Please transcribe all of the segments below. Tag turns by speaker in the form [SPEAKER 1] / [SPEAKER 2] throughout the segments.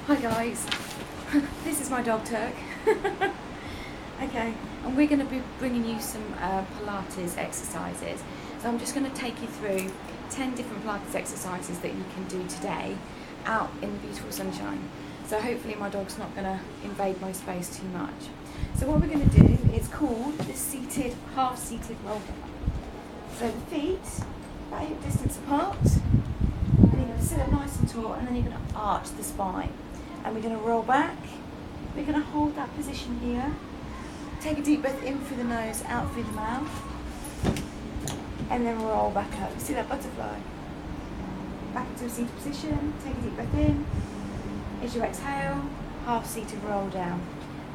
[SPEAKER 1] Hi guys, this is my dog Turk. Okay, and we're going to be bringing you some Pilates exercises. So I'm just going to take you through 10 different Pilates exercises that you can do today out in the beautiful sunshine. So hopefully my dog's not going to invade my space too much. So what we're going to do is called the seated, half-seated roll down. So the feet about hip distance apart, and you're going to sit up nice and tall, and then you're going to arch the spine. And we're going to roll back. We're going to hold that position here. Take a deep breath in through the nose, out through the mouth. And then roll back up. See that butterfly? Back into a seated position. Take a deep breath in. As you exhale, half-seated roll down.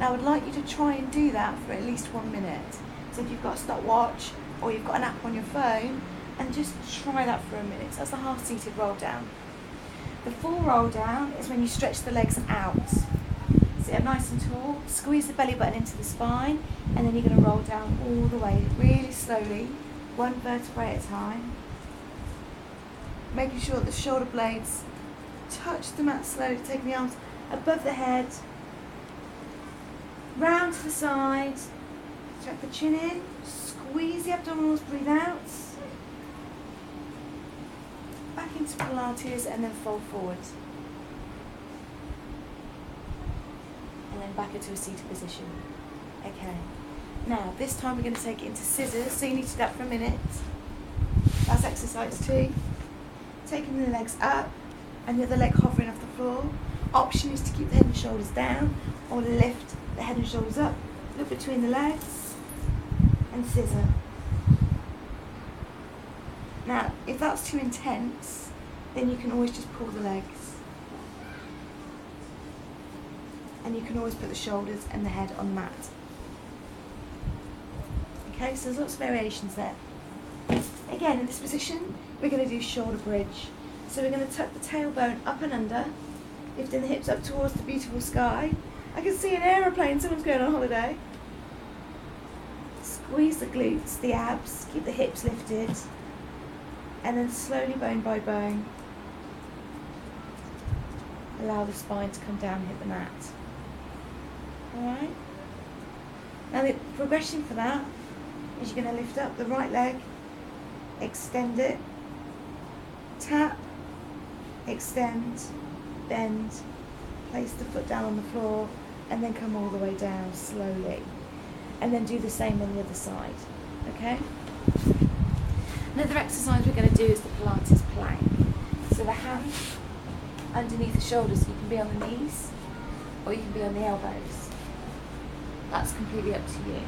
[SPEAKER 1] Now I would like you to try and do that for at least 1 minute. So if you've got a stopwatch or you've got an app on your phone, and just try that for a minute. So that's the half-seated roll down. The full roll down is when you stretch the legs out. Sit up nice and tall, squeeze the belly button into the spine, and then you're going to roll down all the way, really slowly, one vertebrae at a time. Making sure that the shoulder blades touch the mat slowly, taking the arms above the head, round to the side, tuck the chin in, squeeze the abdominals, breathe out. Back into Pilates and then fold forward. And then back into a seated position. Okay. Now, this time we're going to take it into scissors, so you need to do that for a minute. That's exercise 2. Taking the legs up and the other leg hovering off the floor. Option is to keep the head and shoulders down or lift the head and shoulders up. Look between the legs and scissor. Now, if that's too intense, then you can always just pull the legs. And you can always put the shoulders and the head on the mat. Okay, so there's lots of variations there. Again, in this position, we're going to do shoulder bridge. So we're going to tuck the tailbone up and under, lifting the hips up towards the beautiful sky. I can see an aeroplane, someone's going on holiday. Squeeze the glutes, the abs, keep the hips lifted. And then slowly, bone by bone, allow the spine to come down and hit the mat. Alright? Now the progression for that is you're going to lift up the right leg, extend it, tap, extend, bend, place the foot down on the floor, and then come all the way down slowly. And then do the same on the other side. Okay? Another exercise we're going to do is the Pilates plank. So the hands underneath the shoulders, you can be on the knees or you can be on the elbows. That's completely up to you.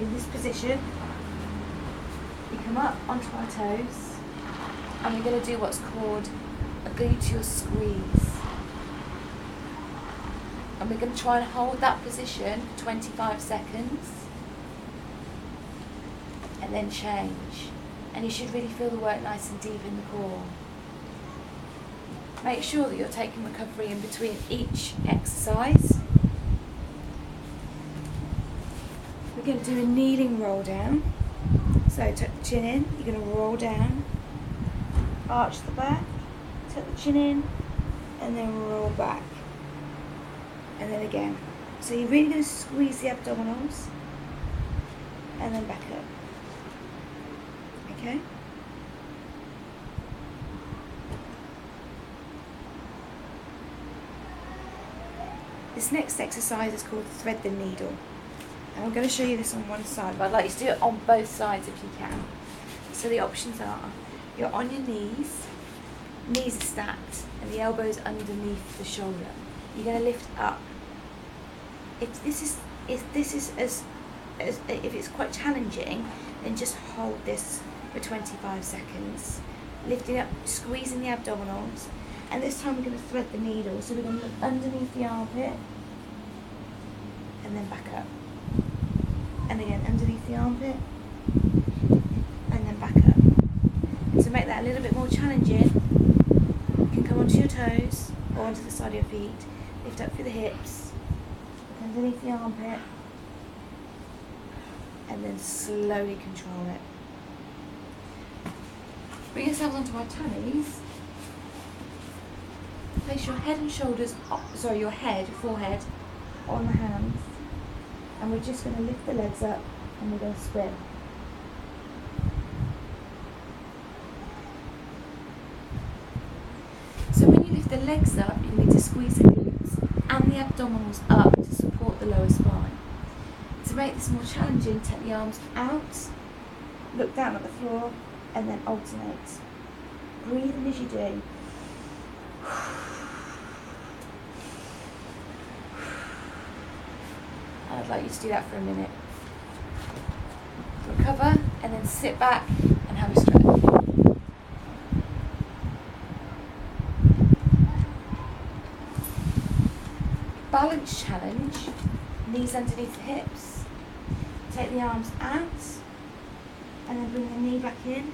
[SPEAKER 1] In this position, we come up onto our toes and we're going to do what's called a gluteal squeeze. And we're going to try and hold that position for 25 seconds. And then change, and you should really feel the work nice and deep in the core. Make sure that you're taking recovery in between each exercise. We're going to do a kneeling roll down. So tuck the chin in, you're going to roll down, arch the back, tuck the chin in, and then roll back. And then again. So you're really going to squeeze the abdominals, and then back up. Okay. This next exercise is called thread the needle. And I'm going to show you this on one side, but I'd like you to do it on both sides if you can. So the options are, you're on your knees are stacked, and the elbows underneath the shoulder. You're going to lift up. If it's quite challenging, then just hold this for 25 seconds, lifting up, squeezing the abdominals, and this time we're going to thread the needle. So we're going to look underneath the armpit, and then back up, and again underneath the armpit, and then back up. And to make that a little bit more challenging, you can come onto your toes or onto the side of your feet, lift up through the hips, look underneath the armpit, and then slowly control it. Bring yourselves onto our tummies place your head and shoulders, your forehead on the hands, and we're just going to lift the legs up and we're going to spin. So when you lift the legs up, you need to squeeze the glutes and the abdominals up to support the lower spine. To make this more challenging, take the arms out, look down at the floor, and then alternate. Breathe in as you do. And I'd like you to do that for a minute. Recover, and then sit back and have a stretch. Balance challenge, knees underneath the hips. Take the arms out, and then bring the knee back in.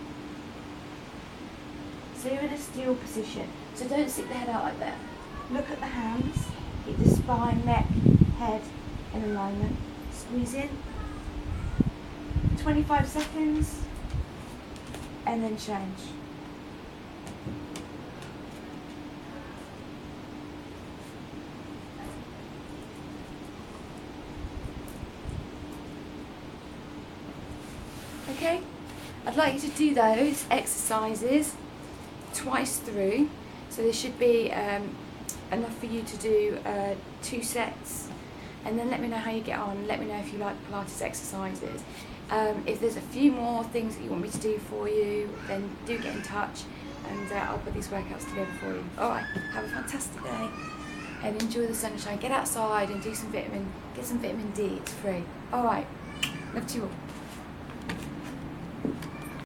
[SPEAKER 1] So you're in a still position. So don't stick the head out like that. Look at the hands. Keep the spine, neck, head in alignment. Squeeze in. 25 seconds. And then change. Okay? I'd like you to do those exercises twice through, so there should be enough for you to do 2 sets, and then let me know how you get on. Let me know if you like Pilates exercises. If there's a few more things that you want me to do for you, then do get in touch, and I'll put these workouts together for you. Alright, have a fantastic day and enjoy the sunshine. Get outside and get some vitamin D, it's free. Alright, love to you all.